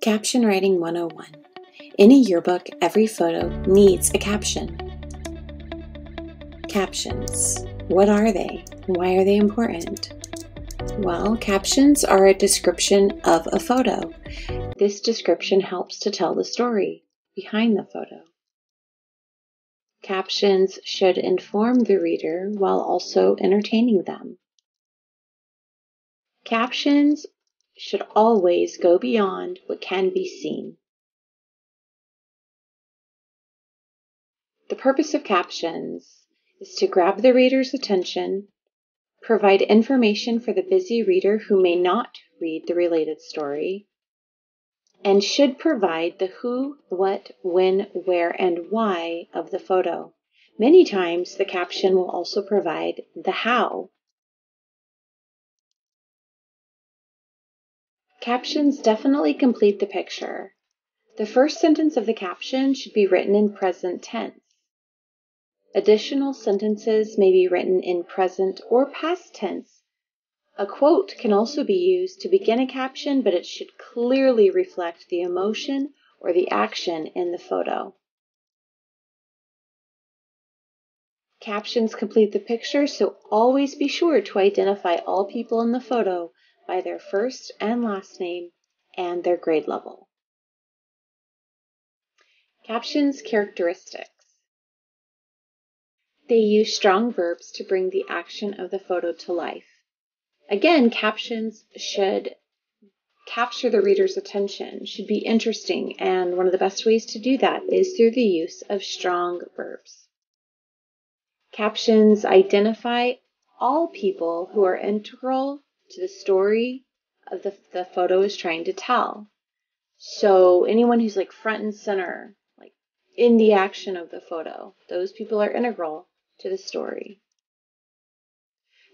Caption Writing 101. In a yearbook, every photo needs a caption. Captions. What are they? Why are they important? Well, captions are a description of a photo. This description helps to tell the story behind the photo. Captions should inform the reader while also entertaining them. Captions should always go beyond what can be seen. The purpose of captions is to grab the reader's attention, provide information for the busy reader who may not read the related story, and should provide the who, what, when, where, and why of the photo. Many times, the caption will also provide the how. Captions definitely complete the picture. The first sentence of the caption should be written in present tense. Additional sentences may be written in present or past tense. A quote can also be used to begin a caption, but it should clearly reflect the emotion or the action in the photo. Captions complete the picture, so always be sure to identify all people in the photo by their first and last name and their grade level. Captions characteristics. They use strong verbs to bring the action of the photo to life. Again, captions should capture the reader's attention, should be interesting, and one of the best ways to do that is through the use of strong verbs. Captions identify all people who are integral to the story of the photo is trying to tell. So anyone who's like front and center, like in the action of the photo, those people are integral to the story.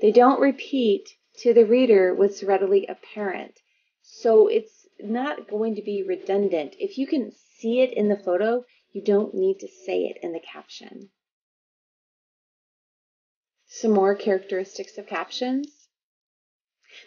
They don't repeat to the reader what's readily apparent. So it's not going to be redundant. If you can see it in the photo, you don't need to say it in the caption. Some more characteristics of captions.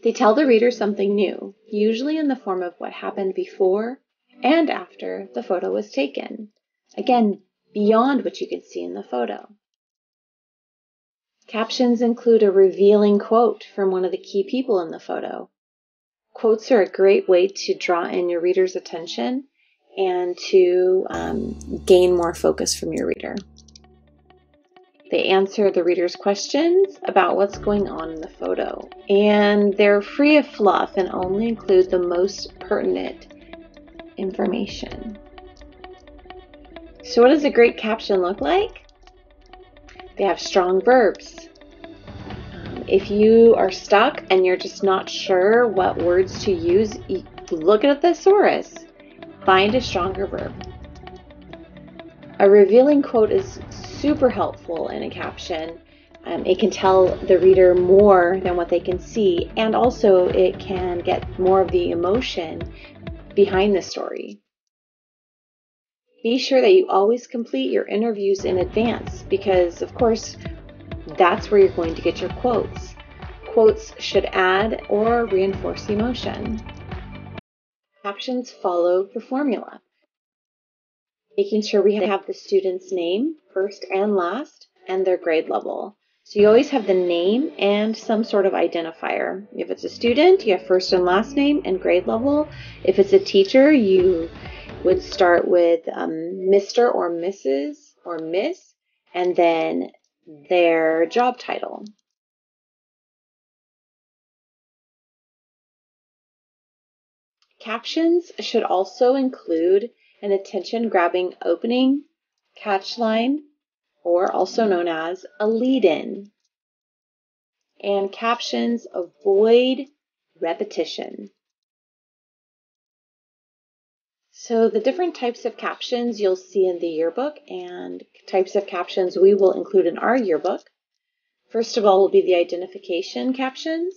They tell the reader something new, usually in the form of what happened before and after the photo was taken. Again, beyond what you can see in the photo. Captions include a revealing quote from one of the key people in the photo. Quotes are a great way to draw in your reader's attention and to gain more focus from your reader. They answer the reader's questions about what's going on in the photo, and they're free of fluff and only include the most pertinent information. So what does a great caption look like? They have strong verbs. If you are stuck and you're just not sure what words to use, look at a thesaurus. Find a stronger verb. A revealing quote is super helpful in a caption. It can tell the reader more than what they can see, and also it can get more of the emotion behind the story. Be sure that you always complete your interviews in advance because, of course, that's where you're going to get your quotes. Quotes should add or reinforce emotion. Captions follow the formula, making sure we have the student's name, first and last, and their grade level. So you always have the name and some sort of identifier. If it's a student, you have first and last name and grade level. If it's a teacher, you would start with Mr. or Mrs. or Miss, and then their job title. Captions should also include an attention-grabbing opening, catchline, or also known as a lead-in. And captions avoid repetition. So the different types of captions you'll see in the yearbook and types of captions we will include in our yearbook. First of all will be the identification captions.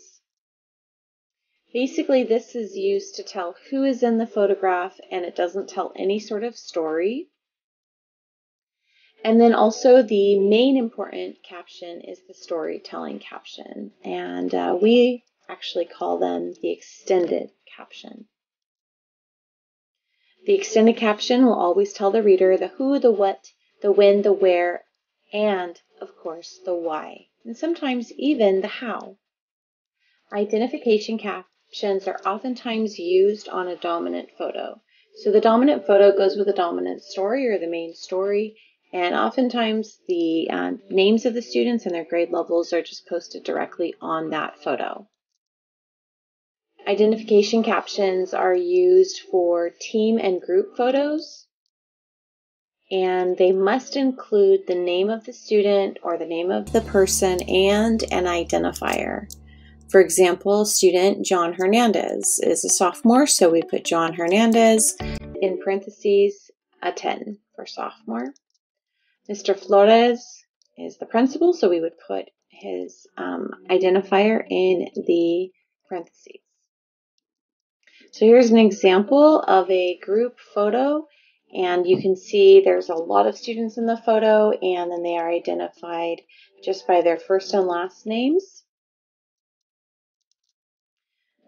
Basically, this is used to tell who is in the photograph and it doesn't tell any sort of story. And then also the main important caption is the storytelling caption. And we actually call them the extended caption. The extended caption will always tell the reader the who, the what, the when, the where, and, of course, the why, and sometimes even the how. Identification captions are oftentimes used on a dominant photo. So the dominant photo goes with the dominant story or the main story, and oftentimes the names of the students and their grade levels are just posted directly on that photo. Identification captions are used for team and group photos, and they must include the name of the student or the name of the person and an identifier. For example, student John Hernandez is a sophomore, so we put John Hernandez in parentheses, a 10 for sophomore. Mr. Flores is the principal, so we would put his identifier in the parentheses. So here's an example of a group photo, and you can see there's a lot of students in the photo, and then they are identified just by their first and last names.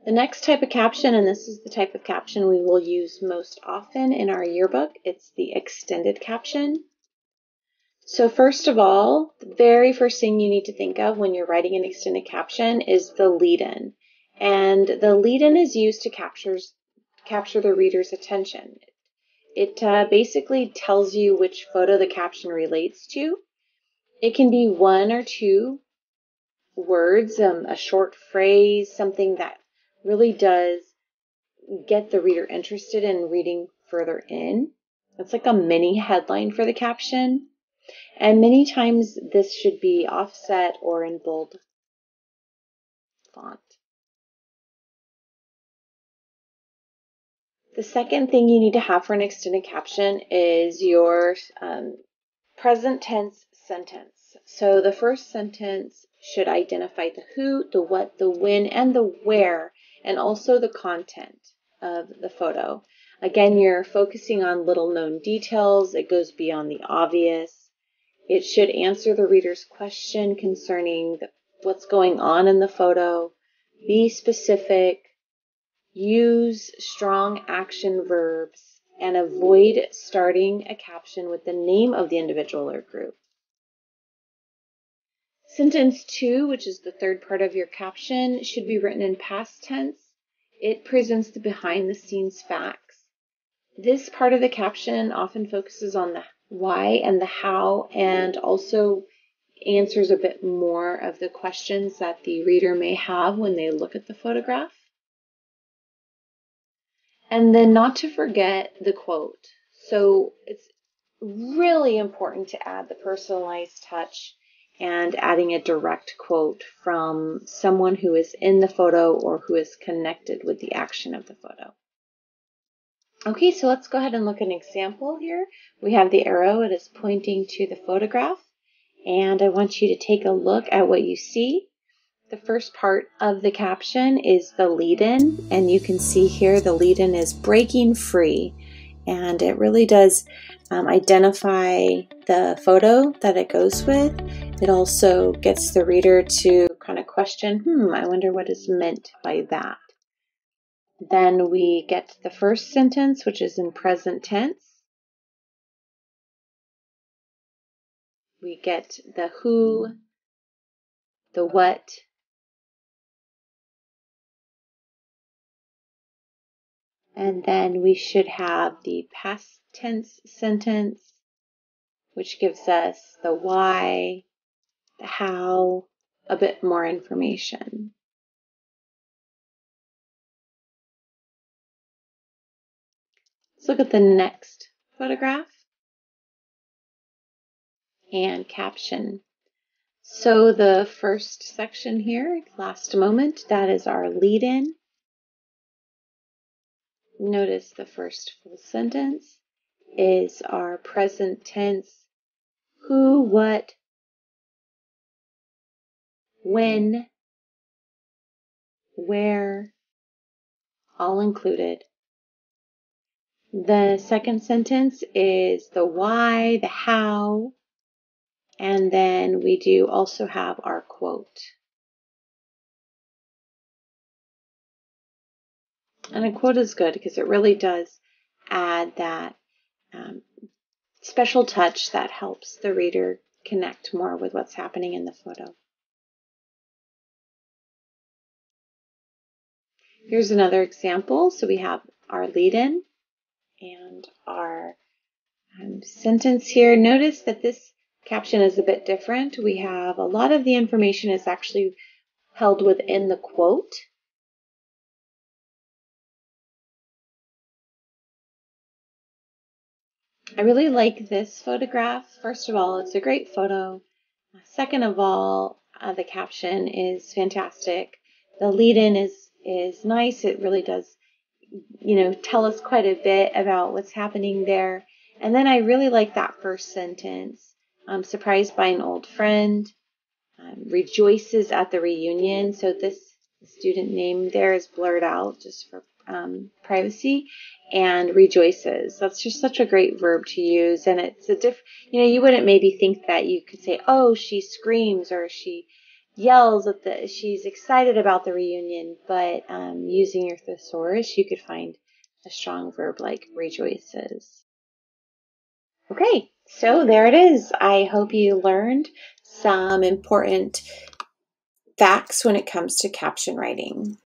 The next type of caption, and this is the type of caption we will use most often in our yearbook, it's the extended caption. So first of all, the very first thing you need to think of when you're writing an extended caption is the lead-in. And the lead-in is used to capture the reader's attention. It basically tells you which photo the caption relates to. It can be one or two words, a short phrase, something that really does get the reader interested in reading further in. It's like a mini headline for the caption. And many times this should be offset or in bold font. The second thing you need to have for an extended caption is your present tense sentence. So the first sentence should identify the who, the what, the when, and the where, and also the content of the photo. Again, you're focusing on little known details. It goes beyond the obvious. It should answer the reader's question concerning what's going on in the photo. Be specific. Use strong action verbs and avoid starting a caption with the name of the individual or group. Sentence 2, which is the third part of your caption, should be written in past tense. It presents the behind-the-scenes facts. This part of the caption often focuses on the why and the how, and also answers a bit more of the questions that the reader may have when they look at the photograph. And then not to forget the quote. So it's really important to add the personalized touch and adding a direct quote from someone who is in the photo or who is connected with the action of the photo. Okay, so let's go ahead and look at an example here. We have the arrow, it is pointing to the photograph, and I want you to take a look at what you see. The first part of the caption is the lead-in, and you can see here the lead-in is breaking free, and it really does identify the photo that it goes with. It also gets the reader to kind of question, I wonder what is meant by that. Then we get to the first sentence, which is in present tense. We get the who, the what, and then we should have the past tense sentence, which gives us the why, the how, a bit more information. Let's look at the next photograph and caption. So the first section here, last moment, that is our lead-in. Notice the first full sentence is our present tense, who, what, when, where, all included. The second sentence is the why, the how, and then we do also have our quote. And a quote is good because it really does add that special touch that helps the reader connect more with what's happening in the photo. Here's another example. So we have our lead-in and our sentence here. Notice that this caption is a bit different. We have a lot of the information is actually held within the quote. I really like this photograph. First of all, it's a great photo. Second of all, the caption is fantastic. The lead-in is nice. It really does, tell us quite a bit about what's happening there. And then I really like that first sentence. I'm surprised by an old friend. Rejoices at the reunion. So this student name there is blurred out just for privacy. And rejoices. That's just such a great verb to use. And it's you wouldn't maybe think that you could say, oh, she screams or she yells she's excited about the reunion. But using your thesaurus, you could find a strong verb like rejoices. Okay, so there it is. I hope you learned some important facts when it comes to caption writing.